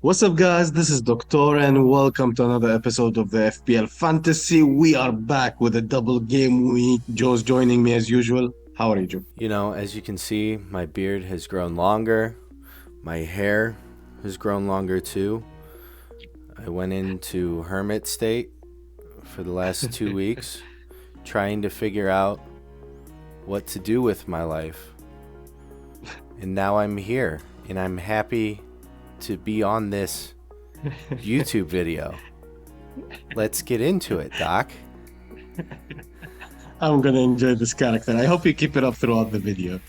What's up, guys? This is Doctor, and welcome to another episode of the FPL Fantasy. We are back with a double game week. Joe's joining me as usual. How are you, Joe? As you can see, my beard has grown longer. My hair has grown longer too. I went into hermit state for the last 2 weeks, trying to figure out what to do with my life. And now I'm here, and I'm happy to be on this YouTube video. Let's get into it, Doc. I'm gonna enjoy this character. I hope you keep it up throughout the video.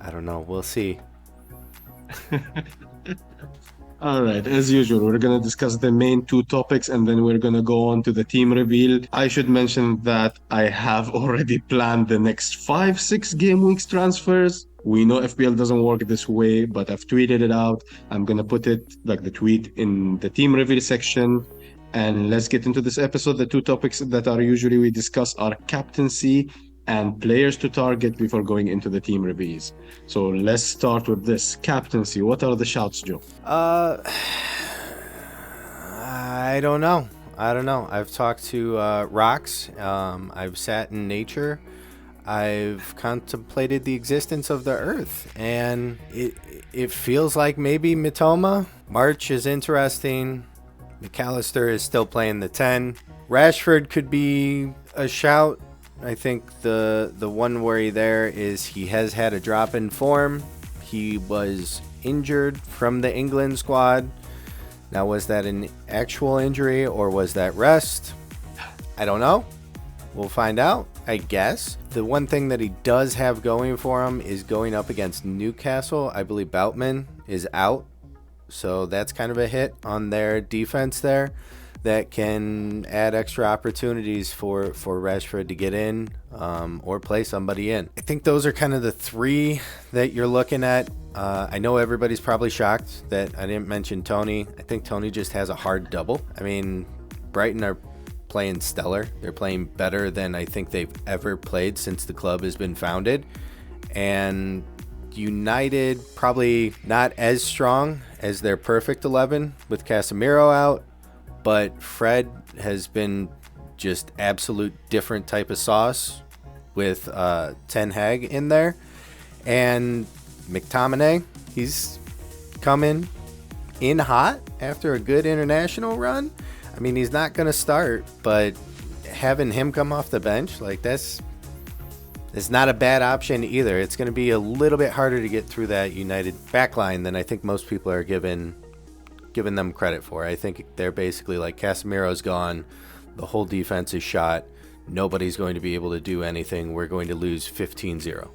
I don't know. We'll see. All right, as usual, we're going to discuss the main two topics and then we're going to go on to the team reveal. I should mention that I have already planned the next 5, 6 game weeks transfers. We know FPL doesn't work this way, but I've tweeted it out. I'm going to put it like the tweet in the team reveal section. And let's get into this episode. The two topics that are usually we discuss are captaincy and players to target before going into the team reveals. So let's start with this captaincy. What are the shouts, Joe? I don't know. I've talked to rocks. I've sat in nature. I've contemplated the existence of the earth, and it feels like maybe Mitoma. March is interesting. McAllister is still playing the 10. Rashford could be a shout. I think the one worry there is he has had a drop in form. He was injured from the England squad. Now, was that an actual injury or was that rest? I don't know. We'll find out, I guess. The one thing that he does have going for him is going up against Newcastle. I believe Boutman is out. So that's kind of a hit on their defense there that can add extra opportunities for Rashford to get in or play somebody in. I think those are kind of the three that you're looking at. I know everybody's probably shocked that I didn't mention Tony. I think Tony just has a hard double. I mean, Brighton are playing stellar. They're playing better than I think they've ever played since the club has been founded. And United probably not as strong as their perfect 11 with Casemiro out, but Fred has been just absolute different type of sauce with Ten Hag in there. And McTominay, he's coming in hot after a good international run. I mean, he's not going to start, but having him come off the bench, like it's not a bad option either. It's going to be a little bit harder to get through that United backline than I think most people are giving them credit for. I think they're basically like, Casemiro's gone, the whole defense is shot, nobody's going to be able to do anything, we're going to lose 15-0.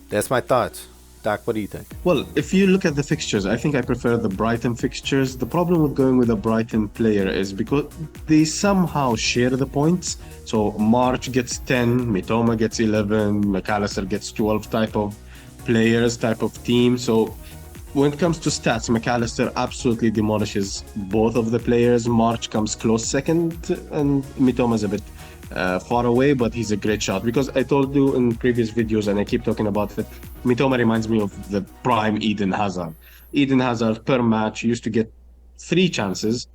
That's my thoughts. Doc, what do you think? Well, if you look at the fixtures, I think I prefer the Brighton fixtures. The problem with going with a Brighton player is because they somehow share the points. So March gets 10, Mitoma gets 11, McAllister gets 12 type of players, type of team. So when it comes to stats, McAllister absolutely demolishes both of the players. March comes close second, and Mitoma's a bit far away, but he's a great shot. Because I told you in previous videos, and I keep talking about it, Mitoma reminds me of the prime Eden Hazard. Eden Hazard per match used to get 3 chances.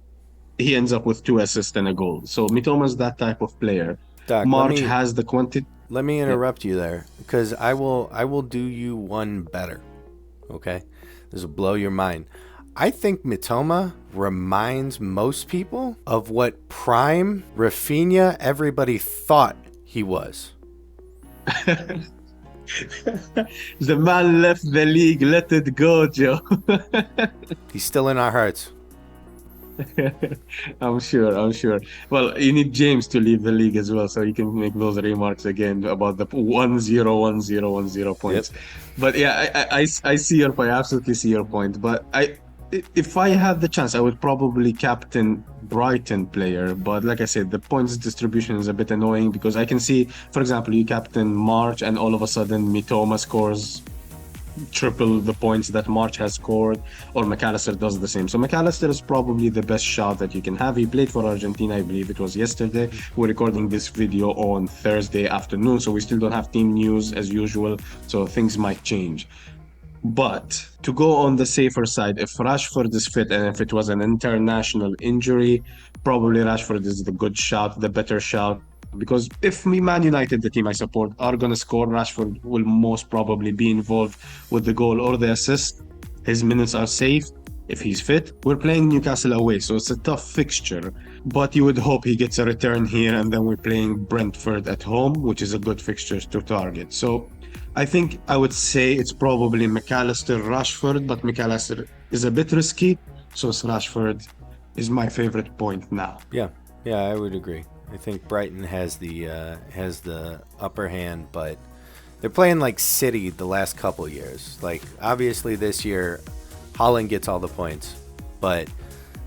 He ends up with 2 assists and a goal. So Mitoma's that type of player. Doc, March has the quantity. let me Yeah. interrupt you there, because I will do you one better. Okay? This will blow your mind. I think Mitoma reminds most people of what prime Rafinha everybody thought he was. The man left the league. Let it go, Joe. He's still in our hearts. I'm sure. I'm sure. Well, you need James to leave the league as well, so he can make those remarks again about the 1-0, 1-0, 1-0 Yep. points. But yeah, I see your point. I absolutely see your point. But if I had the chance, I would probably captain Brighton player. But like I said, the points distribution is a bit annoying because I can see, for example, you captain March, and all of a sudden Mitoma scores triple the points that March has scored, or McAllister does the same. So McAllister is probably the best shot that you can have. He played for Argentina, I believe it was yesterday. We're recording this video on Thursday afternoon, so we still don't have team news as usual, so things might change. But to go on the safer side, if Rashford is fit and if it was an international injury, probably Rashford is the good shout, the better shout. Because if me, Man United, the team I support, are going to score, Rashford will most probably be involved with the goal or the assist. His minutes are safe if he's fit. We're playing Newcastle away, so it's a tough fixture. But you would hope he gets a return here, and then we're playing Brentford at home, which is a good fixture to target. So I think I would say it's probably McAllister, Rashford, but McAllister is a bit risky. So Rashford is my favorite point now. Yeah, yeah, I would agree. I think Brighton has the upper hand, but they're playing like City the last couple years. Like obviously this year, Holland gets all the points, but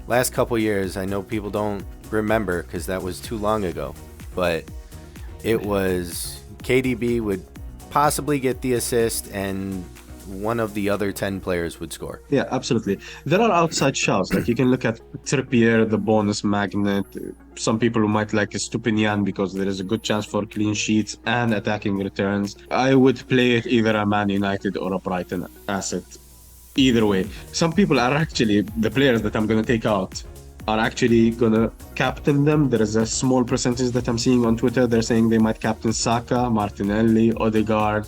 last couple years, I know people don't remember because that was too long ago, but it was KDB would possibly get the assist and one of the other 10 players would score. Yeah, absolutely. There are outside shouts. Like you can look at Trippier, the bonus magnet. Some people who might like Stupinian because there is a good chance for clean sheets and attacking returns. I would play it either a Man United or a Brighton asset. Either way, some people are actually the players that I'm going to take out are actually going to captain them. There is a small percentage that I'm seeing on Twitter. They're saying they might captain Saka, Martinelli, Odegaard.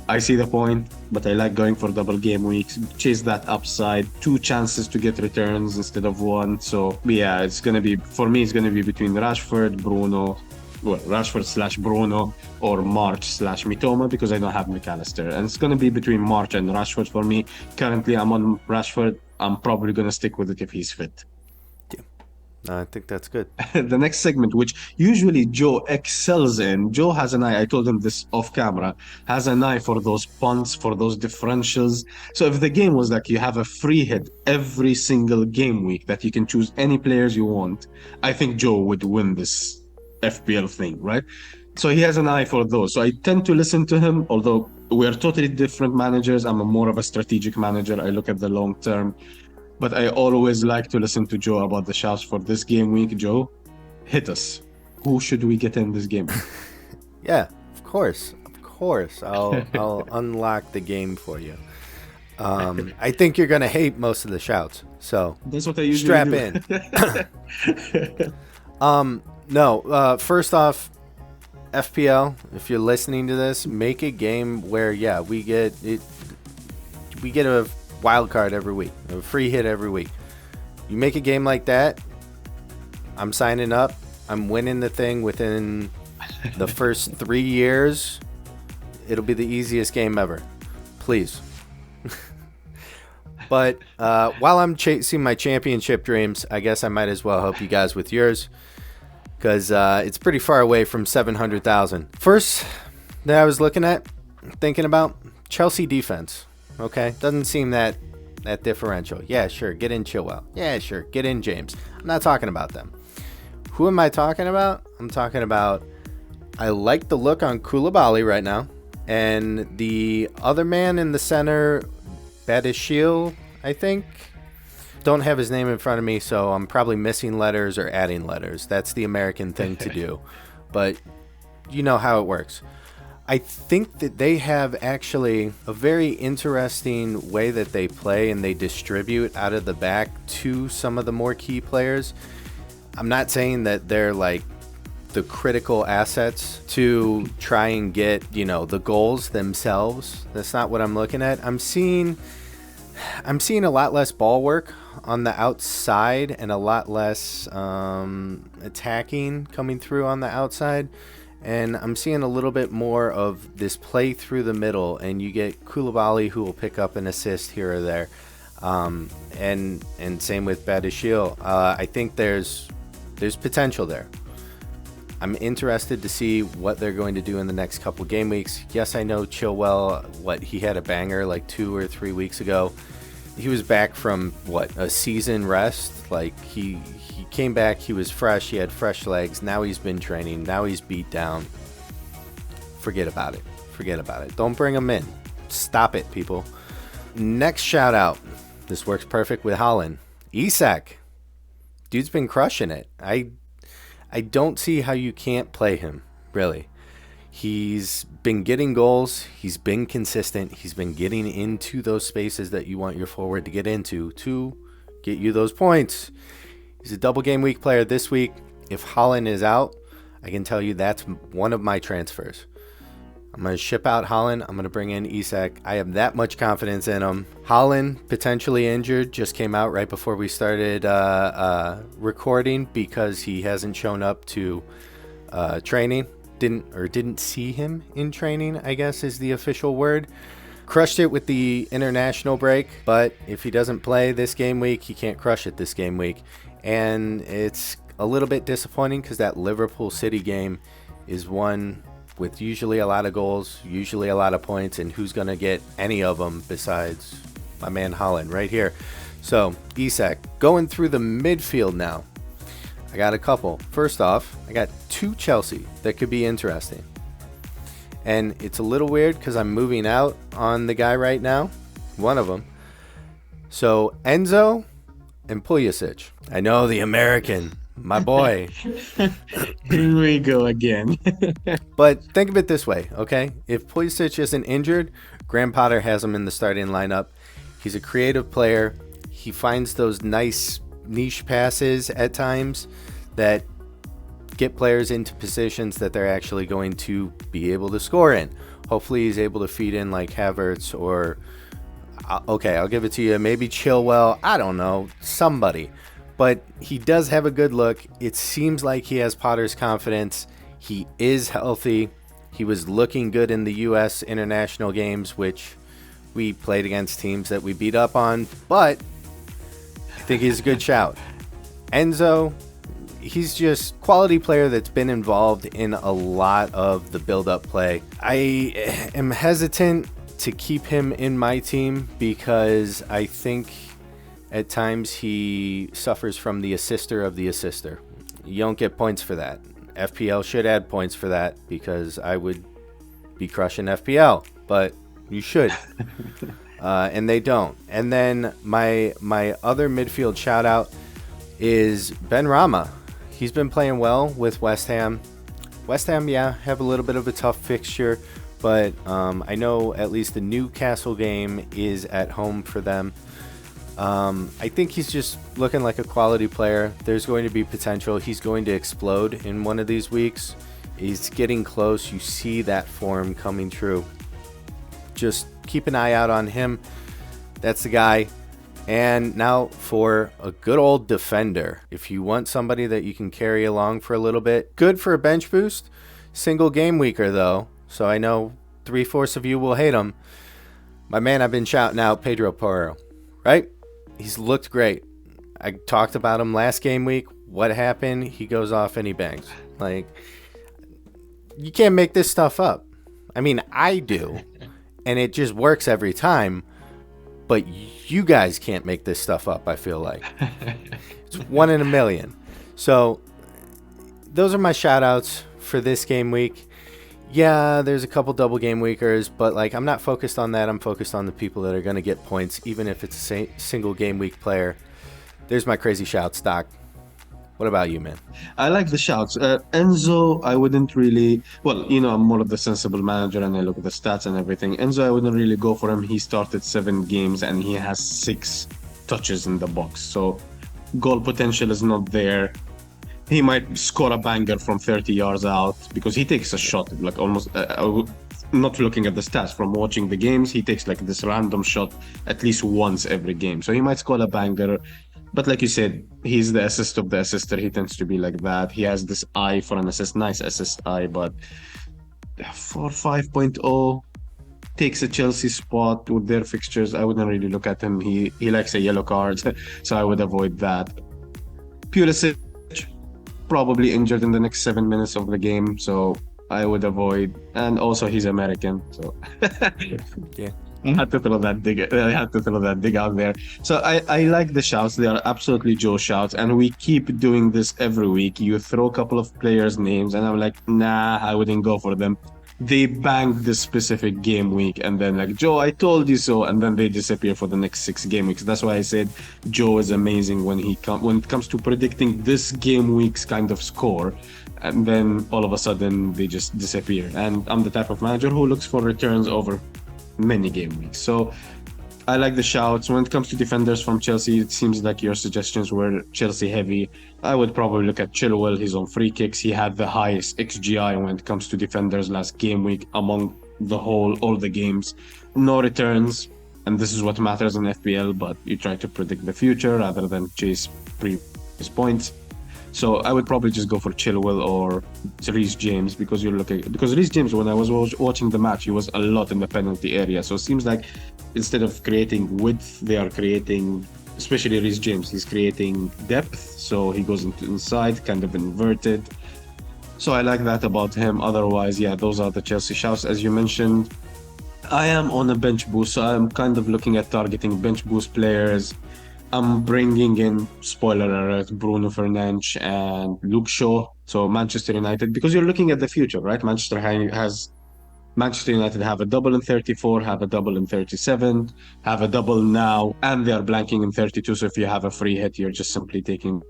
I see the point, but I like going for double game weeks. Chase that upside, two chances to get returns instead of one. So yeah, it's gonna be for me. It's gonna be between Rashford, Bruno, well, Rashford slash Bruno, or March slash Mitoma because I don't have McAllister, and it's gonna be between March and Rashford for me. Currently, I'm on Rashford. I'm probably gonna stick with it if he's fit. I think that's good. The next segment, which usually Joe excels in, Joe has an eye. I told him this off camera, has an eye for those punts, for those differentials. So if the game was like you have a free hit every single game week that you can choose any players you want, I think Joe would win this FPL thing, right? So he has an eye for those. So I tend to listen to him, although we're totally different managers. I'm more of a strategic manager. I look at the long term. But I always like to listen to Joe about the shouts for this game week. Joe, hit us. Who should we get in this game? Yeah, of course. Of course. I'll unlock the game for you. I think you're going to hate most of the shouts. So That's what I usually strap do. in. No, first off, FPL, if you're listening to this, make a game where, yeah, we get a wild card every week, a free hit every week. You make a game like that, I'm signing up. I'm winning the thing within the first 3 years. It'll be the easiest game ever. Please. But while I'm chasing my championship dreams, I guess I might as well help you guys with yours because it's pretty far away from 700,000. First that I was thinking about, Chelsea defense. Okay, doesn't seem that differential. Yeah, sure, get in Chilwell. Yeah, sure, get in James. I'm not talking about them. Who am I talking about? I'm talking about I like the look on Koulibaly right now. And the other man in the center, Badishil, I think. Don't have his name in front of me, so I'm probably missing letters or adding letters. That's the American thing to do. But you know how it works. I think that they have actually a very interesting way that they play and they distribute out of the back to some of the more key players. I'm not saying that they're like the critical assets to try and get, the goals themselves. That's not what I'm looking at. I'm seeing a lot less ball work on the outside and a lot less attacking coming through on the outside. And I'm seeing a little bit more of this play through the middle, and you get Koulibaly who will pick up an assist here or there. And same with Badishil. I think there's potential there. I'm interested to see what they're going to do in the next couple game weeks. Yes, I know Chilwell, he had a banger like 2 or 3 weeks ago. He was back from a season rest. Like he came back, he was fresh, he had fresh legs. Now he's been training, now he's beat down. Forget about it. Don't bring him in. Stop it, people. Next shout out. This works perfect with Holland. Isak. Dude's been crushing it. I don't see how you can't play him, really. He's been getting goals. He's been consistent. He's been getting into those spaces that you want your forward to get into to get you those points. He's a double game week player this week. If Holland is out, I can tell you that's one of my transfers. I'm going to ship out Holland. I'm going to bring in Isak. I have that much confidence in him. Holland, potentially injured, just came out right before we started recording because he hasn't shown up to training. Didn't see him in training, I guess is the official word. Crushed it with the international break, but if he doesn't play this game week, he can't crush it this game week. And it's a little bit disappointing because that Liverpool City game is one with usually a lot of goals, usually a lot of points, and who's going to get any of them besides my man Holland right here. So, Isak, going through the midfield now. I got a couple. First off, I got 2 Chelsea that could be interesting. And it's a little weird because I'm moving out on the guy right now, one of them. So, Enzo and Pulisic. I know, the American, my boy. Here we go again. But think of it this way, okay? If Pulisic isn't injured, Graham Potter has him in the starting lineup. He's a creative player. He finds those nice niche passes at times that get players into positions that they're actually going to be able to score in. Hopefully he's able to feed in like Havertz or, okay, I'll give it to you, maybe Chilwell, I don't know, somebody. But he does have a good look. It seems like he has Potter's confidence. He is healthy. He was looking good in the U.S. international games, which we played against teams that we beat up on, but I think he's a good shout. Enzo, he's just quality player that's been involved in a lot of the build-up play. I am hesitant to keep him in my team because I think at times he suffers from the assister of the assister. You don't get points for that. FPL should add points for that because I would be crushing FPL, but you should. And they don't. And then my other midfield shout out is Ben Rama. He's been playing well with West Ham. West Ham, yeah, have a little bit of a tough fixture, but I know at least the Newcastle game is at home for them. I think he's just looking like a quality player. There's going to be potential. He's going to explode in one of these weeks. He's getting close. You see that form coming true. Just keep an eye out on him. That's the guy. And now for a good old defender. If you want somebody that you can carry along for a little bit, good for a bench boost. Single game weeker though, so I know 3/4 of you will hate him. My man, I've been shouting out Pedro Porro, right? He's looked great. I talked about him last game week. What happened? He goes off and he bangs. Like, you can't make this stuff up. I mean, I do, and it just works every time. But you guys can't make this stuff up, I feel like. It's 1 in a million. So those are my shout outs for this game week. Yeah, there's a couple double game weekers, but like I'm not focused on that. I'm focused on the people that are going to get points, even if it's a single game week player. There's my crazy shouts, Doc. What about you, man? I like the shouts. Enzo, I wouldn't really. Well, I'm more of the sensible manager, and I look at the stats and everything. Enzo, I wouldn't really go for him. He started 7 games and he has 6 touches in the box, so goal potential is not there. He might score a banger from 30 yards out because he takes a shot, like almost. Not looking at the stats, from watching the games, he takes like this random shot at least once every game. So he might score a banger. But like you said, he's the assist of the assister. He tends to be like that. He has this eye for an assist, nice assist eye, but for 5.0, takes a Chelsea spot with their fixtures. I wouldn't really look at him. He likes a yellow card, so I would avoid that. Pulisic, probably injured in the next 7 minutes of the game, so I would avoid. And also, he's American, so Yeah. I had to throw that dig out there. So I like the shouts. They are absolutely Joe shouts, and we keep doing this every week. You throw a couple of players' names, and I'm like, nah, I wouldn't go for them. they bank this specific game week and then like, Joe, I told you so, and then they disappear for the next 6 game weeks. That's why I said Joe is amazing when it comes to predicting this game week's kind of score, and then all of a sudden they just disappear. And I'm the type of manager who looks for returns over many game weeks. So I like the shouts. When it comes to defenders from Chelsea, it seems like your suggestions were Chelsea heavy. I would probably look at Chilwell. He's on free kicks. He had the highest XGI when it comes to defenders last game week among all the games. No returns, and this is what matters in FPL, but you try to predict the future rather than chase previous points. So I would probably just go for Chilwell or Reece James because Reece James, when I was watching the match, he was a lot in the penalty area. So it seems like instead of creating width, they are creating, especially Reece James, he's creating depth. So he goes into inside, kind of inverted. So I like that about him. Otherwise, yeah, those are the Chelsea shouts as you mentioned. I am on a bench boost, so I'm kind of looking at targeting bench boost players. I'm bringing in, spoiler alert, Bruno Fernandes and Luke Shaw. So Manchester United, because you're looking at the future, right? Manchester United have a double in 34, have a double in 37, have a double now, and they are blanking in 32. So if you have a free hit, you're just simply taking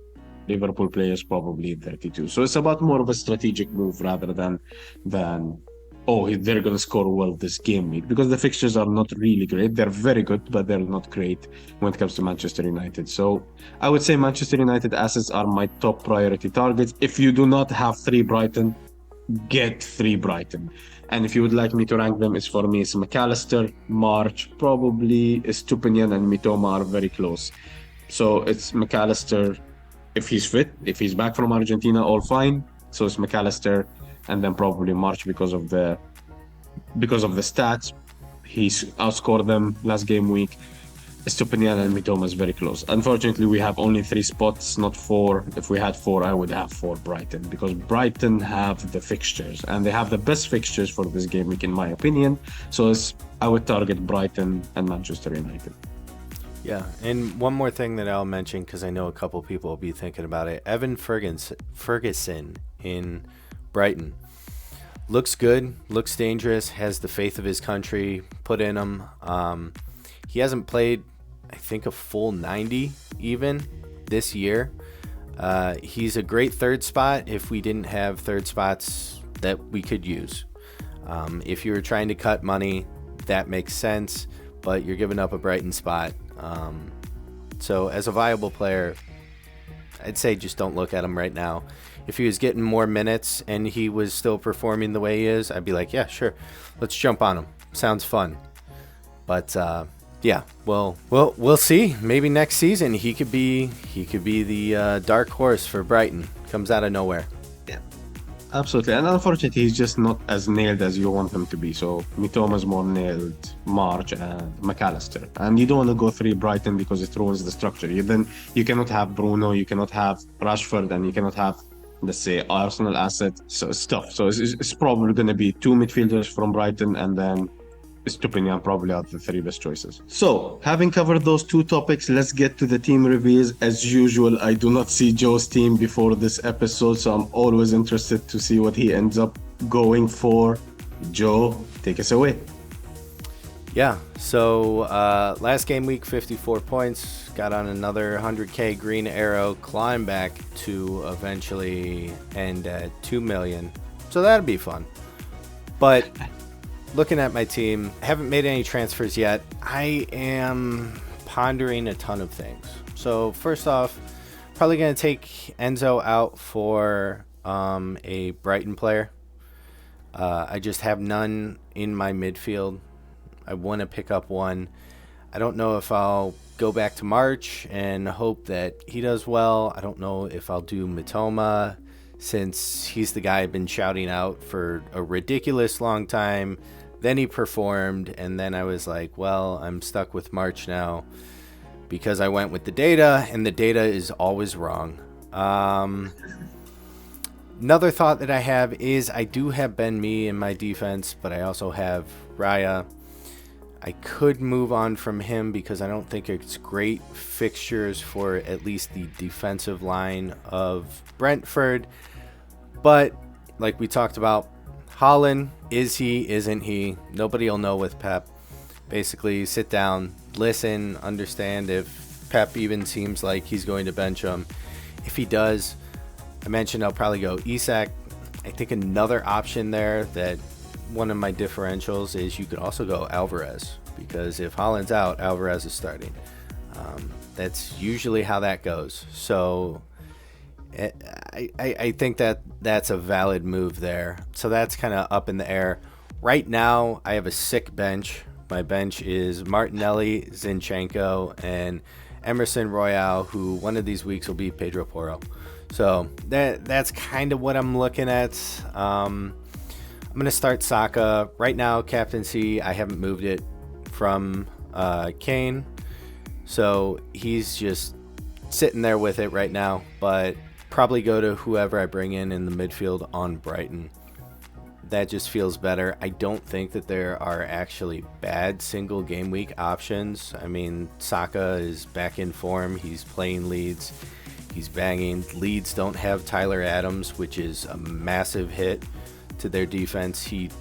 Liverpool players probably in 32. So it's about more of a strategic move rather than they're going to score well this game week, because the fixtures are not really great. They're very good, but they're not great when it comes to Manchester United. So I would say Manchester United assets are my top priority targets. If you do not have 3 Brighton, get 3 Brighton. And if you would like me to rank them, for me, it's McAllister, March, probably Stupinian and Mitoma are very close. So it's McAllister if he's fit, if he's back from Argentina, all fine. So it's McAllister, and then probably March because of the stats. He's outscored them last game week. Stupinian and Mitoma is very close. Unfortunately, we have only 3 spots, not 4. If we had 4, I would have 4 Brighton, because Brighton have the fixtures and they have the best fixtures for this game week, in my opinion. So I would target Brighton and Manchester United. Yeah, and one more thing that I'll mention, because I know a couple people will be thinking about it. Evan Ferguson in Brighton. Looks good, looks dangerous, has the faith of his country put in him. He hasn't played, I think, a full 90 even this year. He's a great third spot if we didn't have third spots that we could use. If you were trying to cut money, that makes sense, but you're giving up a Brighton spot. So as a viable player, I'd say just don't look at him right now. If he was getting more minutes and he was still performing the way he is, I'd be like, yeah, sure, let's jump on him. Sounds fun. But yeah, well, we'll see. Maybe next season he could be the dark horse for Brighton. Comes out of nowhere. Yeah, absolutely. And unfortunately, he's just not as nailed as you want him to be. So Mitoma's more nailed, March and McAllister. And you don't want to go 3 Brighton because it ruins the structure. You cannot have Bruno, you cannot have Rashford, and you cannot have, let's say, Arsenal asset stuff. So it's probably going to be 2 midfielders from Brighton, and then Stupinian probably are the 3 best choices. So, having covered those 2 topics, let's get to the team reviews. As usual, I do not see Joe's team before this episode, so I'm always interested to see what he ends up going for. Joe, take us away. Yeah, so last game week, 54 points. Got on another 100K green arrow, climb back to eventually end at 2 million. So that'd be fun. But looking at my team, haven't made any transfers yet. I am pondering a ton of things. So first off, probably going to take Enzo out for a Brighton player. I just have none in my midfield. I want to pick up one. I don't know if I'll go back to March and hope that he does well. I don't know if I'll do Mitoma, since he's the guy I've been shouting out for a ridiculous long time. Then he performed, and then I was like, well, I'm stuck with March now because I went with the data, and the data is always wrong. Another thought that I have is I do have Ben Mee in my defense, but I also have Raya. I could move on from him because I don't think it's great fixtures for at least the defensive line of Brentford. But like we talked about, Holland, is he, isn't he? Nobody will know with Pep. Basically, sit down, listen, understand if Pep even seems like he's going to bench him. If he does, I mentioned I'll probably go Isak. I think another option there that one of my differentials is you could also go Alvarez, because if Holland's out, Alvarez is starting. That's usually how that goes. So I think that's a valid move there. So that's kind of up in the air. Right now, I have a sick bench. My bench is Martinelli, Zinchenko, and Emerson Royale, who one of these weeks will be Pedro Porro. So that's kind of what I'm looking at. I'm going to start Saka. Right now, Captaincy, I haven't moved it from Kane. So he's just sitting there with it right now. But probably go to whoever I bring in the midfield on Brighton. That just feels better. I don't think that there are actually bad single game week options. I mean, Saka is back in form. He's playing Leeds. He's banging. Leeds don't have Tyler Adams, which is a massive hit to their defense. He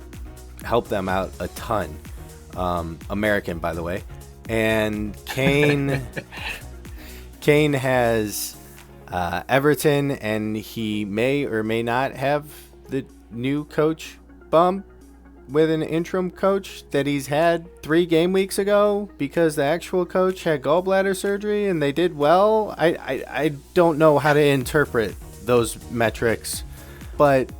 helped them out a ton. American, by the way. And Kane has Everton, and he may or may not have the new coach bump with an interim coach that he's had 3 game weeks ago because the actual coach had gallbladder surgery and they did well. I don't know how to interpret those metrics, but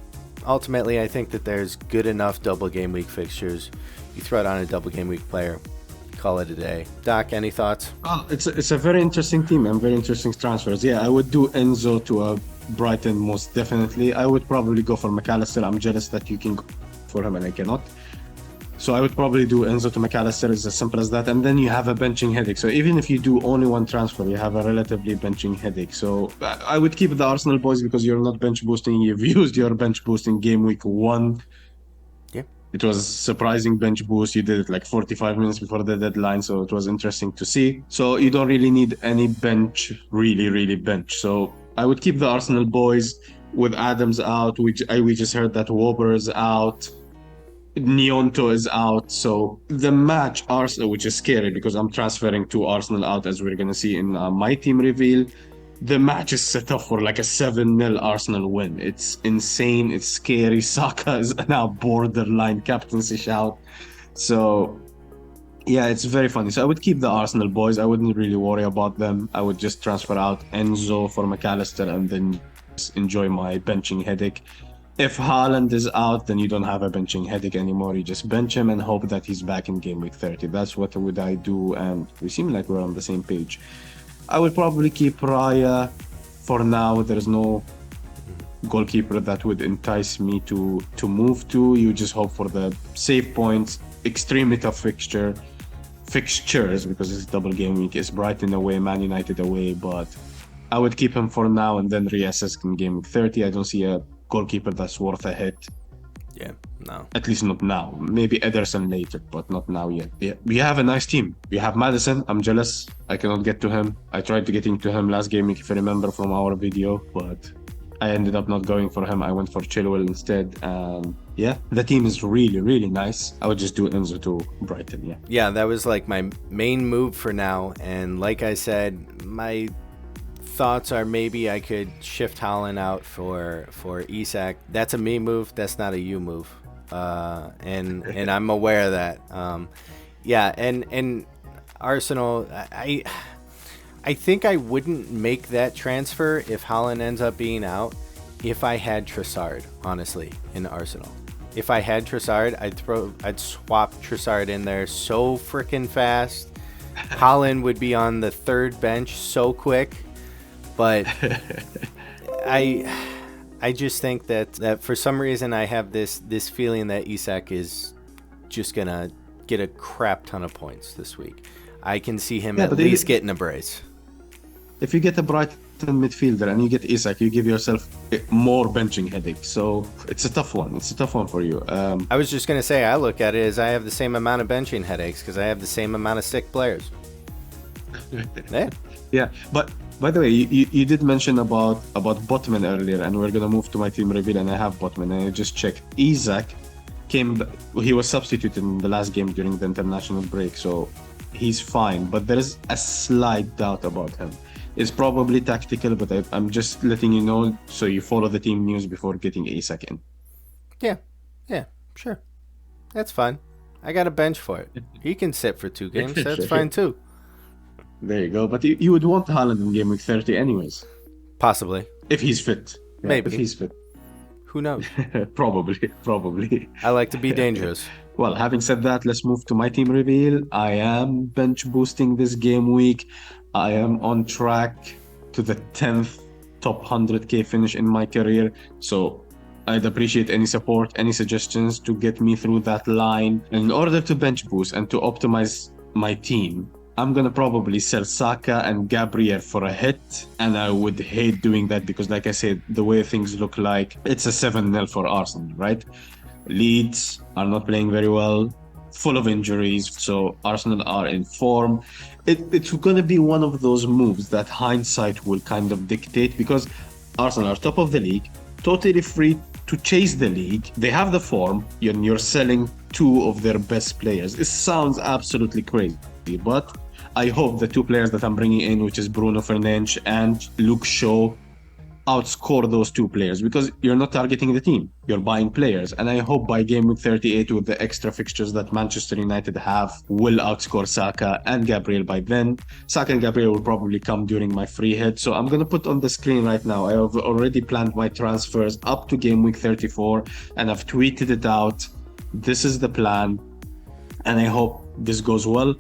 ultimately I think that there's good enough double game week fixtures. You throw it on a double game week player, call it a day. Doc, any thoughts? Oh, it's a very interesting team and very interesting transfers. Yeah, I would do Enzo to a Brighton most definitely. I would probably go for McAllister. I'm jealous that you can go for him and I cannot. So I would probably do Enzo to McAllister. It's as simple as that. And then you have a benching headache. So even if you do only one transfer, you have a relatively benching headache. So I would keep the Arsenal boys because you're not bench boosting. You've used your bench boosting game week 1. Yeah. It was a surprising bench boost. You did it like 45 minutes before the deadline, so it was interesting to see. So you don't really need any bench, really bench. So I would keep the Arsenal boys with Adams out. We just heard that Wobber is out. Nyonto is out. So the match Arsenal, which is scary because I'm transferring to Arsenal out, as we're going to see in my team reveal. The match is set up for like a 7-0 Arsenal win. It's insane. It's scary. Saka is now borderline captaincy shout. So, yeah, it's very funny. So I would keep the Arsenal boys. I wouldn't really worry about them. I would just transfer out Enzo for McAllister and then just enjoy my benching headache. If Haaland is out, then you don't have a benching headache anymore. You just bench him and hope that he's back in game week 30. That's what would I do. And we seem like we're on the same page. I would probably keep Raya for now. There's no goalkeeper that would entice me to move to. You just hope for the save points. Extremely tough fixtures because it's double game week. It's Brighton away, Man United away, but I would keep him for now and then reassess in game week 30. I don't see a goalkeeper that's worth a hit. Yeah, no. At least not now. Maybe Ederson later, but not now yet. Yeah, we have a nice team. We have Madison. I'm jealous. I cannot get to him. I tried to get into him last game, if you remember from our video, but I ended up not going for him. I went for Chilwell instead. Yeah, the team is really nice. I would just do Enzo to Brighton, yeah. Yeah, that was like my main move for now. And like I said, my thoughts are maybe I could shift Haaland out for Isak. That's a me move. That's not a you move. And I'm aware of that. Yeah, and Arsenal, I think I wouldn't make that transfer if Haaland ends up being out if I had Trossard, honestly, in Arsenal. If I had Trossard, I'd swap Trossard in there so freaking fast. Haaland would be on the third bench so quick. But I just think that for some reason I have this feeling that Isak is just gonna get a crap ton of points this week. I can see him at least getting a brace. If you get a Brighton midfielder and you get Isak, you give yourself more benching headache. So it's a tough one. It's a tough one for you. I was just gonna say I look at it as I have the same amount of benching headaches because I have the same amount of sick players. Yeah, but by the way, you did mention about Botman earlier, and we're gonna move to my team reveal, and I have Botman, and I just checked. Isak he was substituted in the last game during the international break, so he's fine. But there is a slight doubt about him. It's probably tactical, but I'm just letting you know so you follow the team news before getting Isak in. Yeah, sure. That's fine. I got a bench for it. He can sit for 2 games. That's fine too. There you go. But you would want Haaland in game week 30 anyways. Possibly. If he's fit. Yeah, Maybe. If he's fit. Who knows? Probably. I like to be dangerous. Well, having said that, let's move to my team reveal. I am bench boosting this game week. I am on track to the 10th top 100k finish in my career. So I'd appreciate any support, any suggestions to get me through that line. And in order to bench boost and to optimize my team, I'm going to probably sell Saka and Gabriel for a hit. And I would hate doing that because, like I said, the way things look like, it's a 7-0 for Arsenal, right? Leeds are not playing very well, full of injuries, so Arsenal are in form. It's going to be one of those moves that hindsight will kind of dictate because Arsenal are top of the league, totally free to chase the league. They have the form, and you're selling 2 of their best players. It sounds absolutely crazy, but I hope the 2 players that I'm bringing in, which is Bruno Fernandes and Luke Shaw, outscore those 2 players because you're not targeting the team, you're buying players. And I hope by game week 38 with the extra fixtures that Manchester United have will outscore Saka and Gabriel by then. Saka and Gabriel will probably come during my free hit, so I'm going to put on the screen right now. I have already planned my transfers up to game week 34 and I've tweeted it out. This is the plan and I hope this goes well.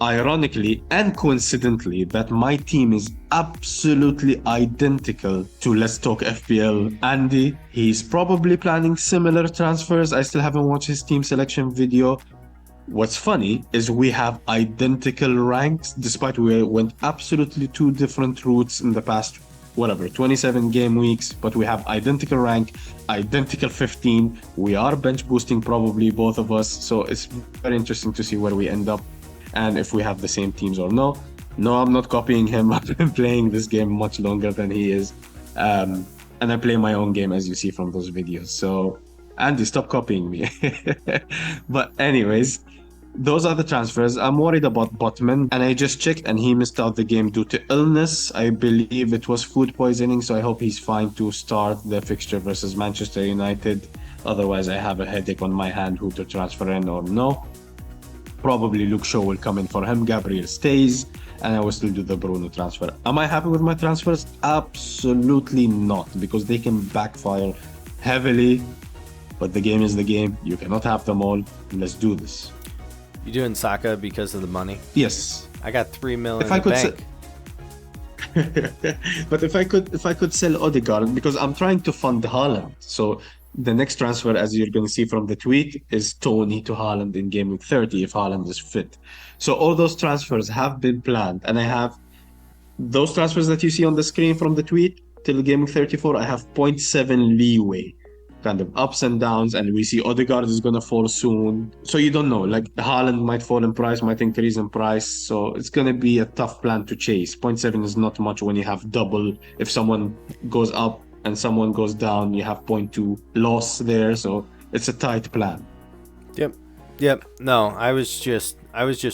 Ironically and coincidentally, that my team is absolutely identical to Let's Talk FPL Andy. He's probably planning similar transfers. I still haven't watched his team selection video. What's funny is we have identical ranks despite we went absolutely 2 different routes in the past 27 game weeks, but we have identical rank, identical 15. We are bench boosting probably both of us, so it's very interesting to see where we end up and if we have the same teams or no. No, I'm not copying him. I've been playing this game much longer than he is. And I play my own game, as you see from those videos. So, Andy, stop copying me. But anyways, those are the transfers. I'm worried about Botman, and I just checked and he missed out the game due to illness. I believe it was food poisoning, so I hope he's fine to start the fixture versus Manchester United. Otherwise, I have a headache on my hand who to transfer in or no. Probably Luke Shaw will come in for him. Gabriel stays, and I will still do the Bruno transfer. Am I happy with my transfers? Absolutely not, because they can backfire heavily. But the game is the game. You cannot have them all. Let's do this. You doing Saka because of the money? Yes. I got 3 million in the bank. But if I could sell Odegaard, because I'm trying to fund Haaland. So the next transfer, as you're going to see from the tweet, is Tony to Haaland in game week 30 if Haaland is fit. So all those transfers have been planned, and I have those transfers that you see on the screen from the tweet till game week 34. I have 0.7 leeway, kind of ups and downs, and we see Odegaard is going to fall soon. So you don't know, like Haaland might fall in price, might increase in price. So it's going to be a tough plan to chase. 0.7 is not much when you have double. If someone goes up and someone goes down, you have 0.2 loss there. So it's a tight plan. Yep. No, I was just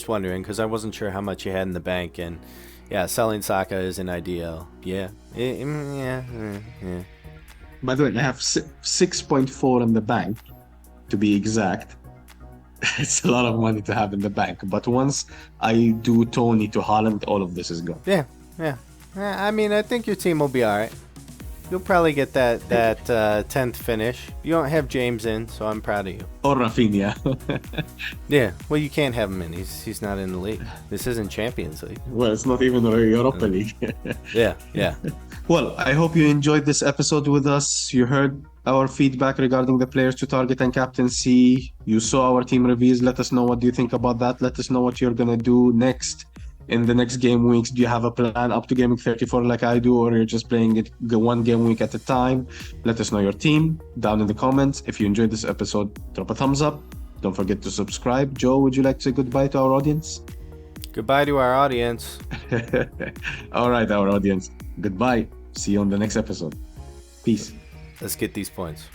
wondering because I wasn't sure how much you had in the bank, and yeah, selling Saka isn't ideal. Yeah. By the way, I have 6.4 in the bank, to be exact. It's a lot of money to have in the bank. But once I do Tony to Haaland, all of this is gone. Yeah. I mean, I think your team will be all right. You'll probably get that 10th finish. You don't have James in, so I'm proud of you. Or Rafinha. Yeah, well, you can't have him in. He's not in the league. This isn't Champions League. Well, it's not even Europa League. Yeah. Well, I hope you enjoyed this episode with us. You heard our feedback regarding the players to target and captaincy. You saw our team reviews. Let us know what do you think about that. Let us know what you're going to do next. In the next game weeks, do you have a plan up to game week 34 like I do, or you're just playing it one game week at a time? Let us know your team down in the comments. If you enjoyed this episode, drop a thumbs up. Don't forget to subscribe. Joe, would you like to say goodbye to our audience? Goodbye to our audience. All right, our audience. Goodbye. See you on the next episode. Peace. Let's get these points.